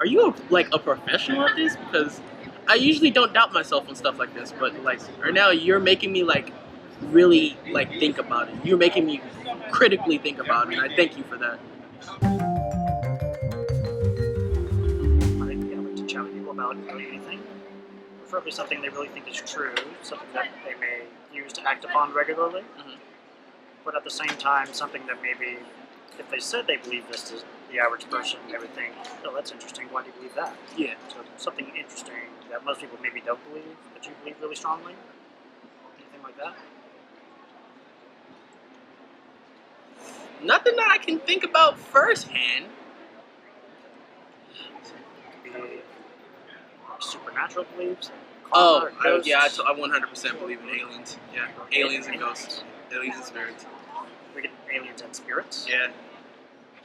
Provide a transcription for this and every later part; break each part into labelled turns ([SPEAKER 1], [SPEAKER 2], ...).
[SPEAKER 1] Are you a professional at this? Because I usually don't doubt myself on stuff like this, but like right now you're making me like really like think about it. You're making me critically think about it, and I thank you for that.
[SPEAKER 2] I think I like to challenge people about really anything, preferably something they really think is true, something that they may use to act upon regularly, but at the same time, something that maybe, if they said they believe this to the average person, they would think, oh, that's interesting, why do you believe that?
[SPEAKER 1] Yeah.
[SPEAKER 2] So something interesting that most people maybe don't believe, but you believe really strongly? Anything like that?
[SPEAKER 1] Nothing that I can think about firsthand.
[SPEAKER 2] Could be supernatural beliefs.
[SPEAKER 1] Oh,
[SPEAKER 2] ghosts.
[SPEAKER 1] I 100% believe in aliens. Yeah, aliens and ghosts. Aliens and spirits.
[SPEAKER 2] We get aliens and spirits.
[SPEAKER 1] Yeah.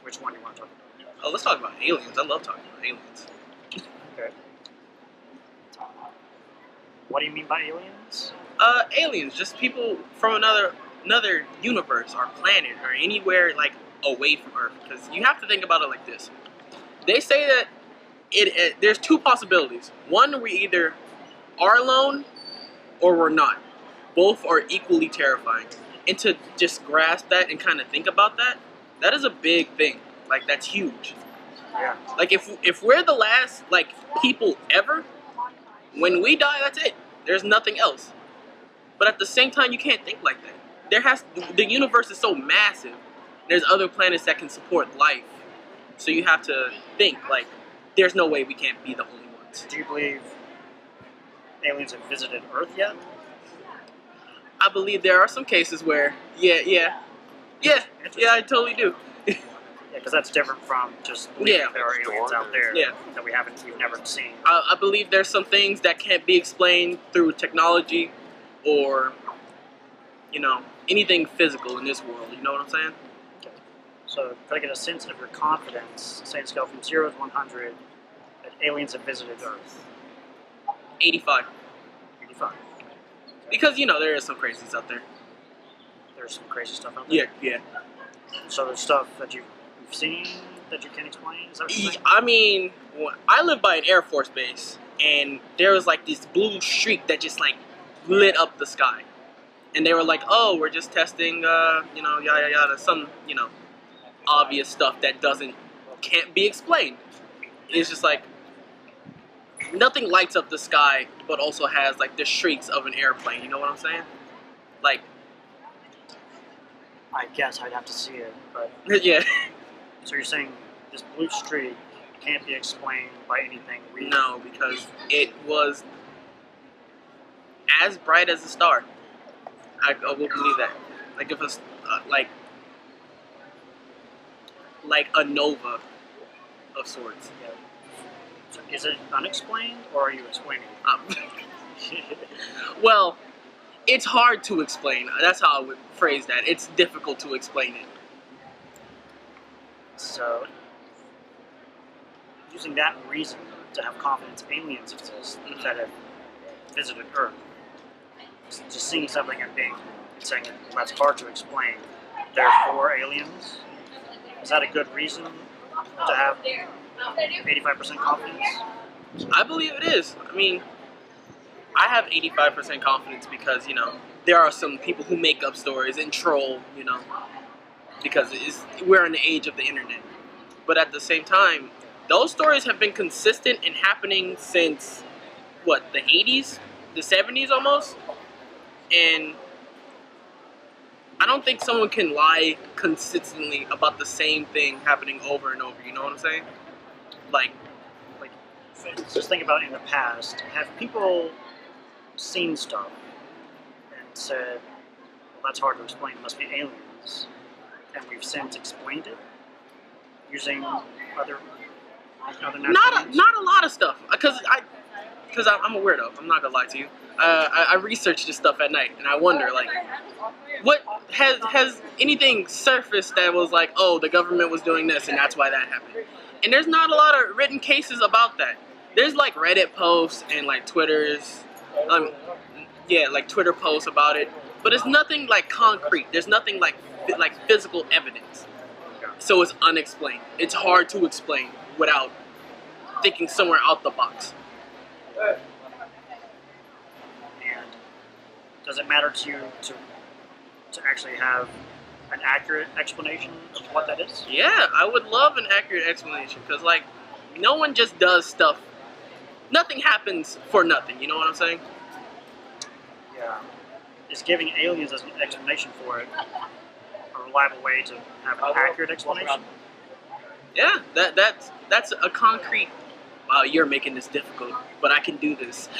[SPEAKER 2] Which one do you want to talk about?
[SPEAKER 1] Oh, let's talk about aliens. I love talking about aliens.
[SPEAKER 2] Okay. What do you mean by aliens?
[SPEAKER 1] Aliens, just people from another universe or planet or anywhere like away from Earth. Because you have to think about it like this. They say that there's two possibilities. One, we either are alone or we're not. Both are equally terrifying. And to just grasp that and kind of think about that, that is a big thing. Like, that's huge.
[SPEAKER 2] Yeah.
[SPEAKER 1] Like, if we're the last, like, people ever, when we die, that's it. There's nothing else. But at the same time, you can't think like that. The universe is so massive. There's other planets that can support life. So you have to think, like, there's no way we can't be the only ones.
[SPEAKER 2] Do you believe aliens have visited Earth yet?
[SPEAKER 1] I believe there are some cases where, yeah, I totally do.
[SPEAKER 2] Yeah, because that's different from just believing there are aliens out there that we've never seen.
[SPEAKER 1] I believe there's some things that can't be explained through technology or, anything physical in this world. You know what I'm saying?
[SPEAKER 2] Okay. So, try to get a sense of your confidence, say on a scale from 0 to 100, that aliens have visited Earth.
[SPEAKER 1] 85.
[SPEAKER 2] 85.
[SPEAKER 1] Because, there is some crazies out there.
[SPEAKER 2] There's some crazy stuff out there?
[SPEAKER 1] Yeah.
[SPEAKER 2] So there's stuff that you've seen that you can't explain? Is that what you're saying?
[SPEAKER 1] I mean, I live by an Air Force base, and there was, like, this blue streak that just, like, lit up the sky. And they were like, oh, we're just testing, yada, yada, some, obvious stuff that can't be explained. It's just like, nothing lights up the sky, but also has, like, the shrieks of an airplane. You know what I'm saying? Like,
[SPEAKER 2] I guess I'd have to see it, but...
[SPEAKER 1] yeah.
[SPEAKER 2] So you're saying this blue streak can't be explained by anything real?
[SPEAKER 1] No, because it was as bright as a star. I will believe that. Like, if it's, like a nova of sorts.
[SPEAKER 2] Yeah. So is it unexplained, or are you explaining it?
[SPEAKER 1] Well, it's hard to explain. That's how I would phrase that. It's difficult to explain it. So,
[SPEAKER 2] using that reason to have confidence aliens exist that have visited Earth, just seeing something and saying well, that's hard to explain, therefore aliens, is that a good reason to have 85% confidence?
[SPEAKER 1] I believe it is. I mean, I have 85% confidence because, there are some people who make up stories and troll, because we're in the age of the internet. But at the same time, those stories have been consistent and happening since, the 80s? The 70s almost? And I don't think someone can lie consistently about the same thing happening over and over, you know what I'm saying? Like
[SPEAKER 2] just think about in the past, have people seen stuff and said, well, that's hard to explain, it must be aliens, and we've since explained it using other
[SPEAKER 1] not a lot of stuff, because I'm a weirdo. I'm not gonna lie to you. I research this stuff at night, and I wonder, like, what has anything surfaced that was like, oh, the government was doing this, and that's why that happened. And there's not a lot of written cases about that. There's like Reddit posts and like Twitter's, like Twitter posts about it, but it's nothing like concrete. There's nothing like physical evidence. So it's unexplained. It's hard to explain without thinking somewhere out the box.
[SPEAKER 2] And does it matter to you to actually have an accurate explanation of what that is?
[SPEAKER 1] Yeah, I would love an accurate explanation because, like, no one just does stuff. Nothing happens for nothing. You know what I'm saying?
[SPEAKER 2] Yeah. Is giving aliens as an explanation for it a reliable way to have an accurate explanation?
[SPEAKER 1] Yeah, that's a concrete. Wow, you're making this difficult, but I can do this.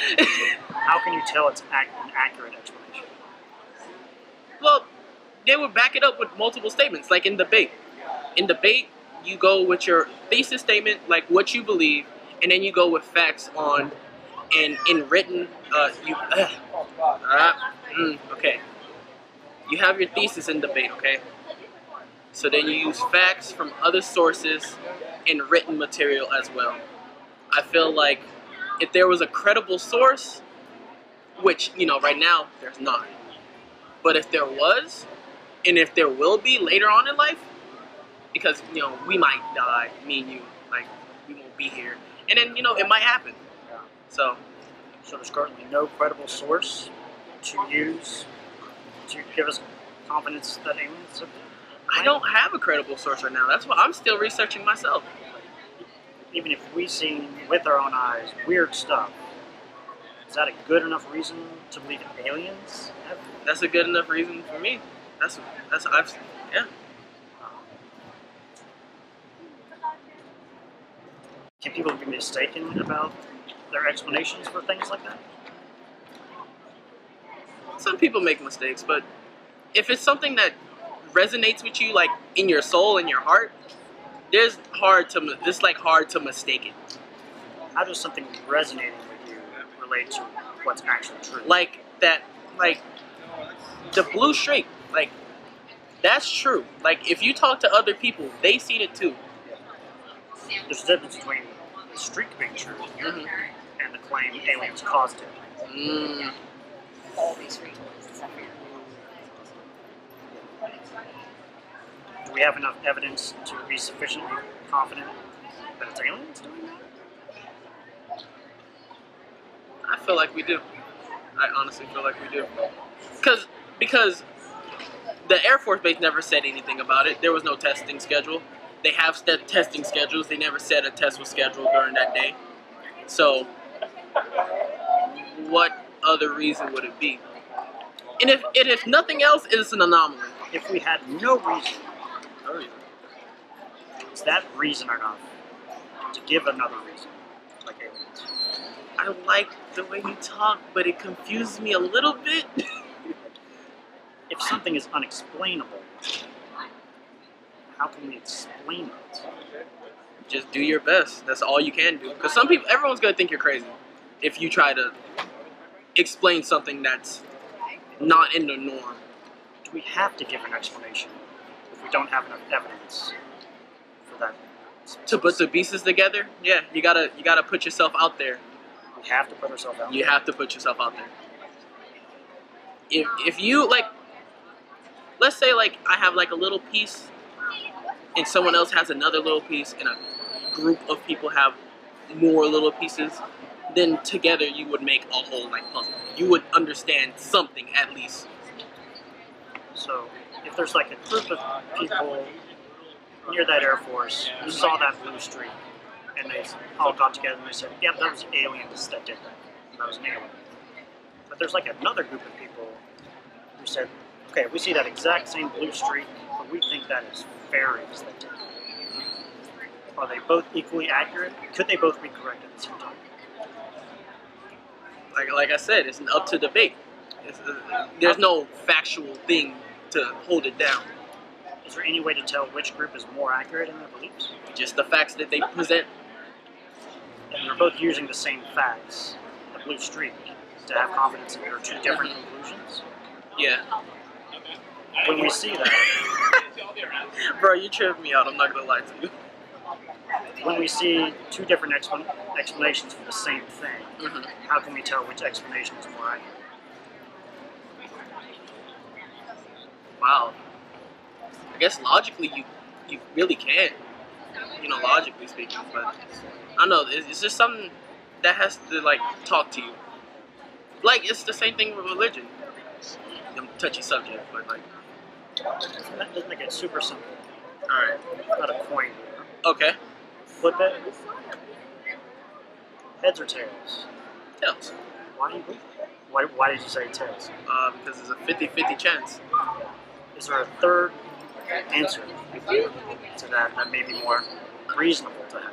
[SPEAKER 2] How can you tell it's an accurate explanation?
[SPEAKER 1] Well, they would back it up with multiple statements, like in debate. In debate, you go with your thesis statement, like what you believe, and then you go with facts on, and in written, okay. You have your thesis in debate, okay? So then you use facts from other sources and written material as well. I feel like if there was a credible source, which, right now, there's not. But if there was, and if there will be later on in life, because, we might die, me and you, like, we won't be here. And then, it might happen.
[SPEAKER 2] Yeah.
[SPEAKER 1] So
[SPEAKER 2] there's currently no credible source to use to give us confidence that aliens have.
[SPEAKER 1] I don't have a credible source right now. That's why I'm still researching myself.
[SPEAKER 2] Even if we see with our own eyes weird stuff, is that a good enough reason to believe in aliens?
[SPEAKER 1] That's a good enough reason for me. Yeah.
[SPEAKER 2] Can people be mistaken about their explanations for things like that?
[SPEAKER 1] Some people make mistakes, but if it's something that resonates with you, like in your soul, in your heart, it's hard to mistake it.
[SPEAKER 2] How does something resonating with you relate to what's actually true?
[SPEAKER 1] Like the blue streak, like that's true. Like if you talk to other people, they seen it too.
[SPEAKER 2] There's a difference between the streak being true and the claim aliens caused it.
[SPEAKER 3] All these reasons.
[SPEAKER 2] Do we have enough evidence to be sufficiently confident that it's aliens doing that?
[SPEAKER 1] I feel like we do. I honestly feel like we do. Because the Air Force Base never said anything about it. There was no testing schedule. They have testing schedules. They never said a test was scheduled during that day. So, what other reason would it be? And if nothing else, it's an anomaly.
[SPEAKER 2] If we had no reason, is that reason enough to give another reason, like aliens?
[SPEAKER 1] I like the way you talk, but it confuses me a little bit.
[SPEAKER 2] If something is unexplainable, how can we explain it?
[SPEAKER 1] Just do your best. That's all you can do. Because everyone's gonna think you're crazy if you try to explain something that's not in the norm.
[SPEAKER 2] Do we have to give an explanation if we don't have enough evidence for that?
[SPEAKER 1] To put the pieces together, yeah, you gotta put yourself out there.
[SPEAKER 2] We have to put ourselves out there.
[SPEAKER 1] You have to put yourself out there. If you let's say I have a little piece, and someone else has another little piece, and a group of people have more little pieces, then together you would make a whole puzzle. You would understand something at least.
[SPEAKER 2] So if there's a group of people near that Air Force who saw that blue streak, and they all got together and they said, "Yep, that was aliens that did that. That was an alien." But there's another group of people who said, "Okay, we see that exact same blue streak, but we think that is fairies that did it." Are they both equally accurate? Could they both be correct at the same time?
[SPEAKER 1] Like I said, it's up to debate. There's no factual thing to hold it down.
[SPEAKER 2] Is there any way to tell which group is more accurate in their beliefs?
[SPEAKER 1] Just the facts that they present.
[SPEAKER 2] And they're both using the same facts, the blue streak, to have confidence in their two different conclusions?
[SPEAKER 1] Yeah.
[SPEAKER 2] When we see that,
[SPEAKER 1] Bro, you tripped me out. I'm not gonna lie to you.
[SPEAKER 2] when we see two different explanations for the same thing, how can we tell which explanation is more accurate?
[SPEAKER 1] Wow. I guess logically you really can. Logically speaking, but I know it's just something that has to like talk to you. Like it's the same thing with religion. Touchy subject, but like.
[SPEAKER 2] Let's make it super simple.
[SPEAKER 1] All right.
[SPEAKER 2] Not a coin.
[SPEAKER 1] Okay.
[SPEAKER 2] Flip it. Heads or tails?
[SPEAKER 1] Tails.
[SPEAKER 2] Why do you believe that? Why did you say tails?
[SPEAKER 1] Because there's a 50-50 chance.
[SPEAKER 2] Is there a third answer to that may be more reasonable to have?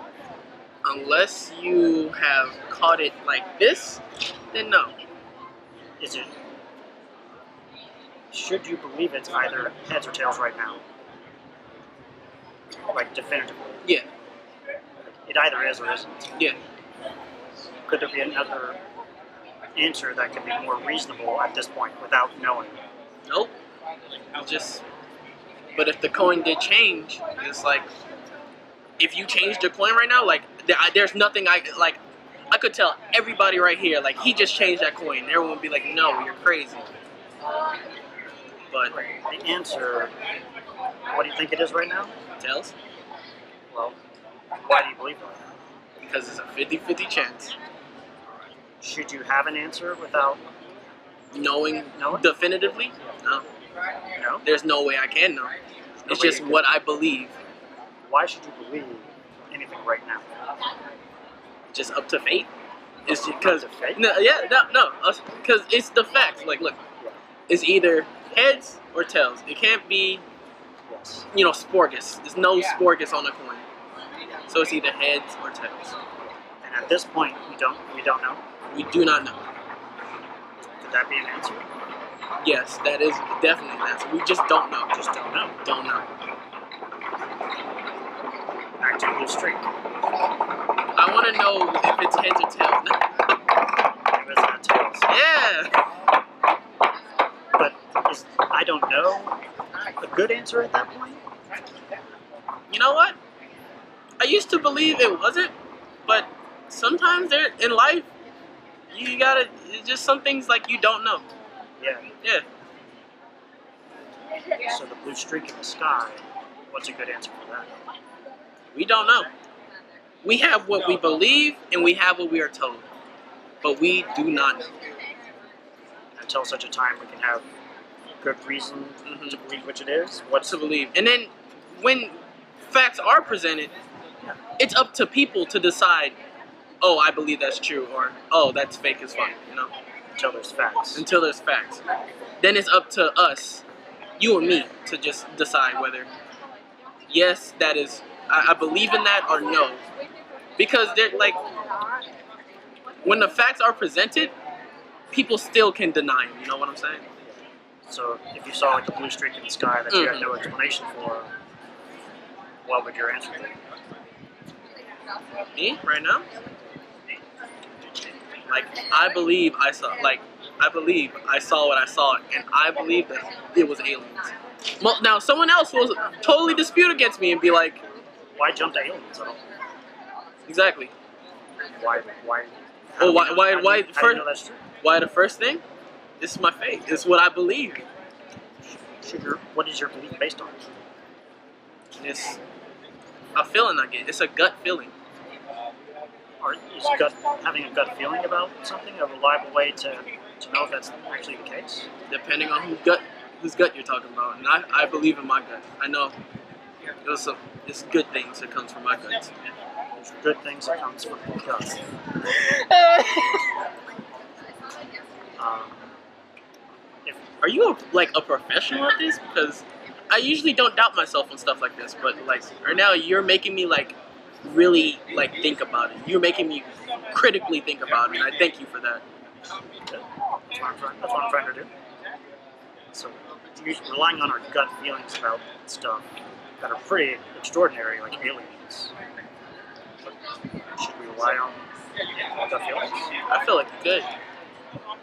[SPEAKER 1] Unless you have caught it like this, then no.
[SPEAKER 2] Is it? Should you believe it's either heads or tails right now? Like definitively.
[SPEAKER 1] Yeah.
[SPEAKER 2] It either is or isn't.
[SPEAKER 1] Yeah.
[SPEAKER 2] Could there be another answer that could be more reasonable at this point without knowing?
[SPEAKER 1] Nope. Just. But if the coin did change, it's like if you changed your coin right now, like there's nothing I could tell everybody right here, like he just changed that coin. Everyone would be like, no, you're crazy. But
[SPEAKER 2] The answer, what do you think it is right now?
[SPEAKER 1] tails,
[SPEAKER 2] Well, why do you believe that?
[SPEAKER 1] because it's a 50-50 chance.
[SPEAKER 2] Should you have an answer without
[SPEAKER 1] Knowing
[SPEAKER 2] knowing?
[SPEAKER 1] definitively, no.
[SPEAKER 2] No?
[SPEAKER 1] There's no way I can know. It's
[SPEAKER 2] way
[SPEAKER 1] just
[SPEAKER 2] you
[SPEAKER 1] what I believe.
[SPEAKER 2] Why should you believe anything right now?
[SPEAKER 1] Just up to fate. It's because
[SPEAKER 2] Up to fate?
[SPEAKER 1] no, because it's the facts. Like, look, it's either heads or tails. It can't be,
[SPEAKER 2] Yes.
[SPEAKER 1] sporgus. There's no sporgus on the coin. So it's either heads or tails.
[SPEAKER 2] And at this point, we don't know.
[SPEAKER 1] We do not know.
[SPEAKER 2] Could that be an answer?
[SPEAKER 1] Yes, that is definitely an answer. We just don't know.
[SPEAKER 2] Just don't know.
[SPEAKER 1] Don't know.
[SPEAKER 2] Back to blue streak.
[SPEAKER 1] I want to know if it's heads or tails.
[SPEAKER 2] If it's not tails.
[SPEAKER 1] Yeah.
[SPEAKER 2] But is I don't know a good answer at that point?
[SPEAKER 1] You know what? I used to believe it wasn't, but sometimes there in life, you gotta. It's just some things like you don't know.
[SPEAKER 2] Yeah.
[SPEAKER 1] Yeah.
[SPEAKER 2] So the blue streak in the sky, what's a good answer for that?
[SPEAKER 1] We don't know. We have what we believe and we have what we are told, but we do not know.
[SPEAKER 2] Until such a time we can have good reason
[SPEAKER 1] Mhm.
[SPEAKER 2] to believe which it is.
[SPEAKER 1] What to believe, and then when facts are presented, it's up to people to decide. Oh, I believe that's true, or oh, that's fake as fuck.
[SPEAKER 2] Until there's facts.
[SPEAKER 1] Until there's facts, then it's up to us, you and me, to just decide whether yes, that is. I believe in that or no, because they're like when the facts are presented, people still can deny them. You know what I'm saying?
[SPEAKER 2] So if you saw like a blue streak in the sky that you had no explanation for, what would your answer be?
[SPEAKER 1] Me right now, like I believe I saw what I saw, and I believe that it was aliens. Well, now someone else will totally dispute against me and be like,
[SPEAKER 2] Why jump to aliens at all?
[SPEAKER 1] exactly.
[SPEAKER 2] Why?
[SPEAKER 1] Oh, why?
[SPEAKER 2] How do you
[SPEAKER 1] First,
[SPEAKER 2] know that's true?
[SPEAKER 1] why the first thing? This is my faith. This is what I believe.
[SPEAKER 2] What is your belief based on?
[SPEAKER 1] It's a feeling I get. It's a gut feeling.
[SPEAKER 2] Or is having a gut feeling about something a reliable way to know if that's actually the case?
[SPEAKER 1] Depending on whose gut you're talking about. And I believe in my gut. I know it's good things that comes from my gut.
[SPEAKER 2] There's good things that comes from the gut.
[SPEAKER 1] Are you a professional at this? Because I usually don't doubt myself on stuff like this, but like right now you're making me really think about it. You're making me critically think about it, and I thank you for that.
[SPEAKER 2] That's what I'm trying to do. So, relying on our gut feelings about stuff that are pretty extraordinary, like aliens. Should we rely on gut feelings?
[SPEAKER 1] I feel like you could.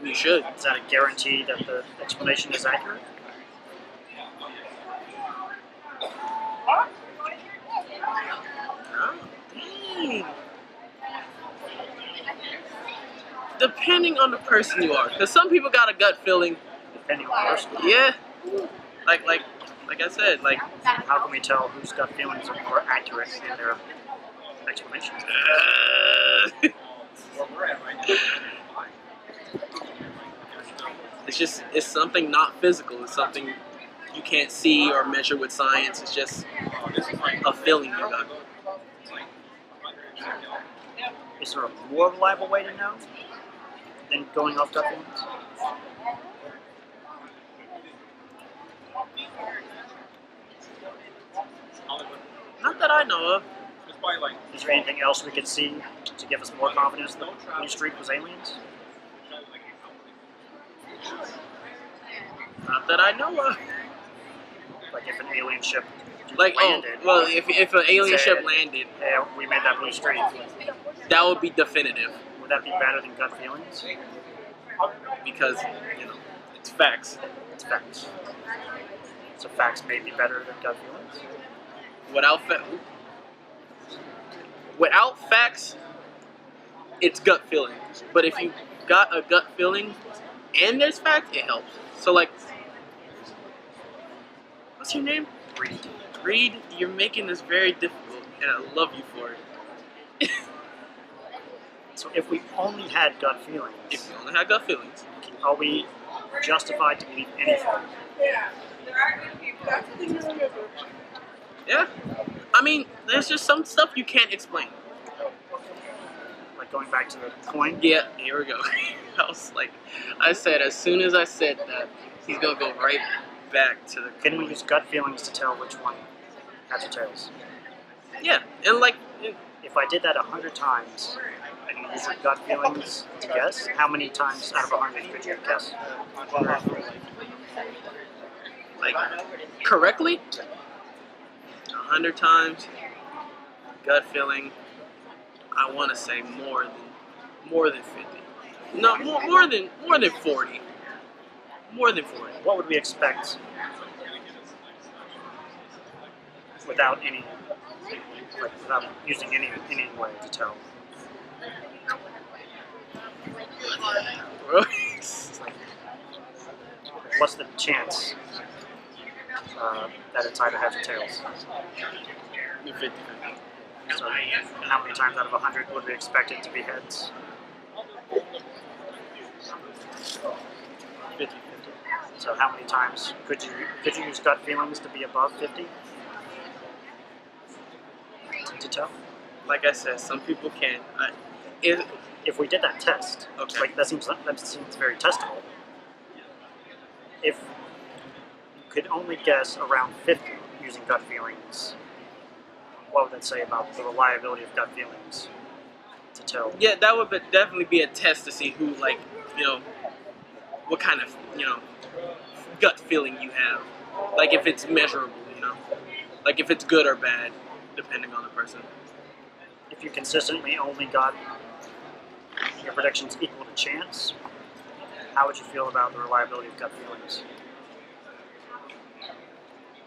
[SPEAKER 1] You should.
[SPEAKER 2] Is that a guarantee that the explanation is accurate?
[SPEAKER 1] Depending on the person you are, because some people got a gut feeling.
[SPEAKER 2] Depending on the person.
[SPEAKER 1] Yeah, like I said,
[SPEAKER 2] How can we tell whose gut feelings are more accurate in their explanation.
[SPEAKER 1] It's something not physical. It's something you can't see or measure with science. It's just a feeling you got.
[SPEAKER 2] Is there a more reliable way to know than going off gut feelings?
[SPEAKER 1] Not that I know of.
[SPEAKER 2] Is there anything else we could see to give us more confidence that the new streak was aliens?
[SPEAKER 1] Not that I know of.
[SPEAKER 2] Like if an alien ship
[SPEAKER 1] Like,
[SPEAKER 2] landed,
[SPEAKER 1] if an alien ship
[SPEAKER 2] said,
[SPEAKER 1] landed,
[SPEAKER 2] yeah, we made that blue streak.
[SPEAKER 1] that would be definitive
[SPEAKER 2] Would that be better than gut feelings?
[SPEAKER 1] because it's facts.
[SPEAKER 2] It's facts. So facts may be better than gut feelings.
[SPEAKER 1] Without facts, it's gut feeling. But if you got a gut feeling and there's facts, it helps. So like, what's your name?
[SPEAKER 2] Read.
[SPEAKER 1] Reed, you're making this very difficult, and I love you for it.
[SPEAKER 2] So if we only had gut feelings,
[SPEAKER 1] If you only had gut feelings,
[SPEAKER 2] are we justified to believe anything?
[SPEAKER 1] yeah. I mean, there's just some stuff you can't explain.
[SPEAKER 2] Like going back to the coin?
[SPEAKER 1] Yeah, here we go. I said, as soon as I said that, he's gonna go right back to the.
[SPEAKER 2] Can we use gut feelings to tell which one heads or tails?
[SPEAKER 1] Yeah, and like,
[SPEAKER 2] If I did that 100 times, and you use your gut feelings to guess, how many times out of 100 could you guess?
[SPEAKER 1] like correctly, 100 times, gut feeling. I want to say more than 50. No, more than 40. More than 40.
[SPEAKER 2] What would we expect without any, without using any way to tell? What's the chance that it's either heads or tails?
[SPEAKER 1] 50.
[SPEAKER 2] So how many times out of 100 would we expect it to be heads?
[SPEAKER 1] 50.
[SPEAKER 2] So how many times could you use gut feelings to be above 50? To tell?
[SPEAKER 1] Like I said, some people can.
[SPEAKER 2] If we did that test,
[SPEAKER 1] Okay.
[SPEAKER 2] like that seems very testable. If you could only guess around 50 using gut feelings, what would that say about the reliability of gut feelings to tell?
[SPEAKER 1] Yeah, that would definitely be a test to see who, like, what kind of, gut feeling you have. Like, if it's measurable, like if it's good or bad, depending on the person.
[SPEAKER 2] If you consistently only got your predictions equal to chance, how would you feel about the reliability of gut feelings?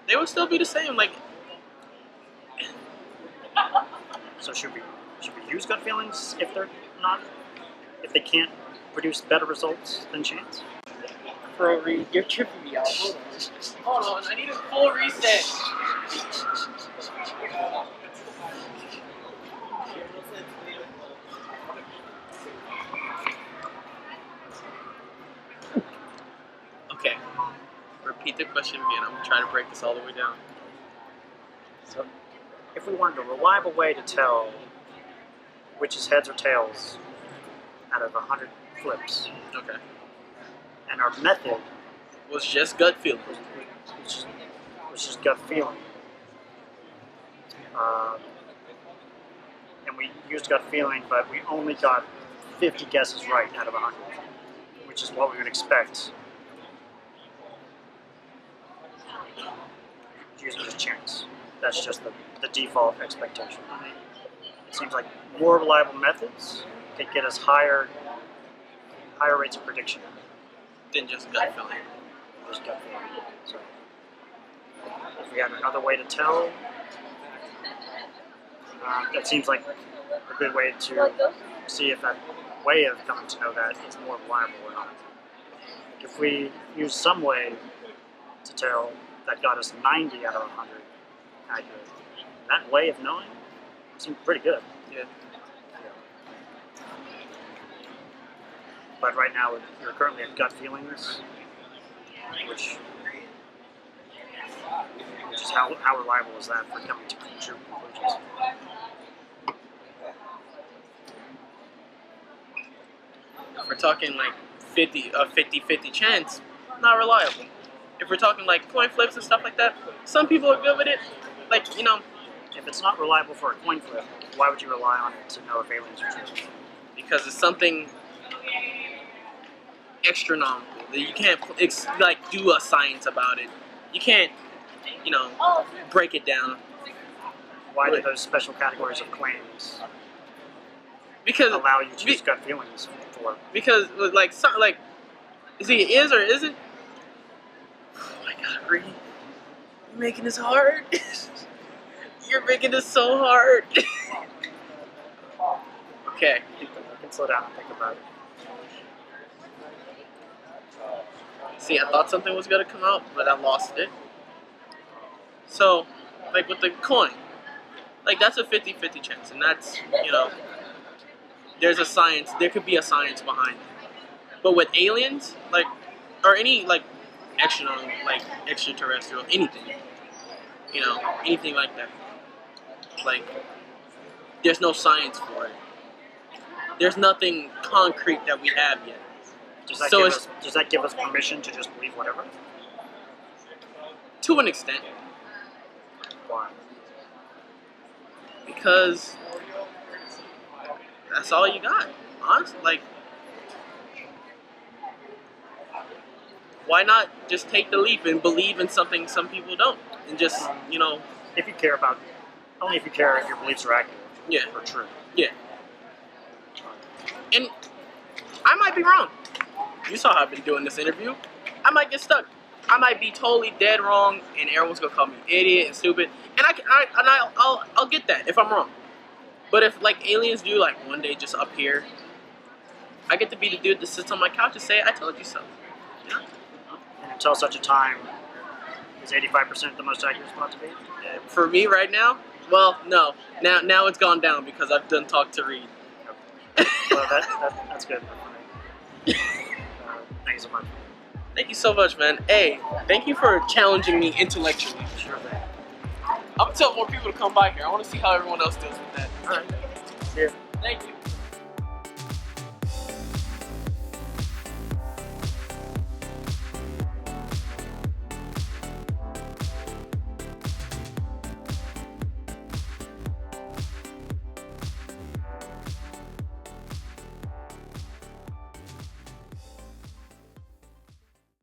[SPEAKER 1] They would still be the same. Like,
[SPEAKER 2] So should we use gut feelings if they can't produce better results than chance?
[SPEAKER 1] Pro Reed, you're tripping me out. Hold on, I need a full reset. Okay, repeat the question again. I'm trying to break this all the way down.
[SPEAKER 2] So, if we wanted a reliable way to tell which is heads or tails out of 100 flips,
[SPEAKER 1] Okay.
[SPEAKER 2] and our method
[SPEAKER 1] Was just gut feeling.
[SPEAKER 2] was just gut feeling, and we used gut feeling, but we only got 50 guesses right out of 100, which is what we would expect using a chance. That's just the default expectation. It seems like more reliable methods could get us higher rates of prediction
[SPEAKER 1] Than just gut feeling.
[SPEAKER 2] than just gut feeling. So, if we had another way to tell, that seems like a good way to see if that way of coming to know that is more reliable or not. If we use some way to tell that got us 90 out of 100 accurate, that way of knowing seemed pretty good.
[SPEAKER 1] Yeah.
[SPEAKER 2] But right now, you're currently at gut feelings, which is how reliable is that for coming to true conclusions?
[SPEAKER 1] If we're talking like 50-50 chance, not reliable. If we're talking like coin flips and stuff like that, some people are good with it. Like, you know,
[SPEAKER 2] If it's not reliable for a coin flip, why would you rely on it to know if aliens are true?
[SPEAKER 1] because it's something astronomical that you can't like do a science about it. You can't, you know, break it down
[SPEAKER 2] Why do those special categories of claims
[SPEAKER 1] because
[SPEAKER 2] allow you to use gut feelings for?
[SPEAKER 1] because like is it is or isn't? Oh my God, Reed, you're making this hard. You're making this so hard. Okay.
[SPEAKER 2] You can slow down and think about it.
[SPEAKER 1] See, I thought something was gonna come out, but I lost it. So, like with the coin, like that's a 50-50 chance, and that's, you know, there's a science. There could be a science behind it. But with aliens, like, or any like extraterrestrial, anything, you know, anything like that, like, there's no science for it. There's nothing concrete that we have yet.
[SPEAKER 2] Does that,
[SPEAKER 1] So
[SPEAKER 2] does that give us permission to just believe whatever?
[SPEAKER 1] To an extent,
[SPEAKER 2] Why?
[SPEAKER 1] because that's all you got. Honestly, like, why not just take the leap and believe in something some people don't, and just, you know,
[SPEAKER 2] If you care about, only if you care if your beliefs are accurate
[SPEAKER 1] yeah,
[SPEAKER 2] or true.
[SPEAKER 1] yeah. And I might be wrong. You saw how I've been doing this interview. I might get stuck. I might be totally dead wrong, and everyone's gonna call me idiot and stupid. And I'll get that if I'm wrong. But if like aliens do like one day just appear, I get to be the dude that sits on my couch and say, "I told you so." You know?
[SPEAKER 2] And until such a time, is 85% the most accurate spot to be?
[SPEAKER 1] And for me right now, well, no. Now it's gone down because I've done talk to Reed.
[SPEAKER 2] Well, that's good. Thank you so much.
[SPEAKER 1] Thank you so much, man. Hey, thank you for challenging me intellectually.
[SPEAKER 2] Sure thing.
[SPEAKER 1] I'm gonna tell more people to come by here. I want to see how everyone else deals with that.
[SPEAKER 2] All right. Yeah.
[SPEAKER 1] Thank you.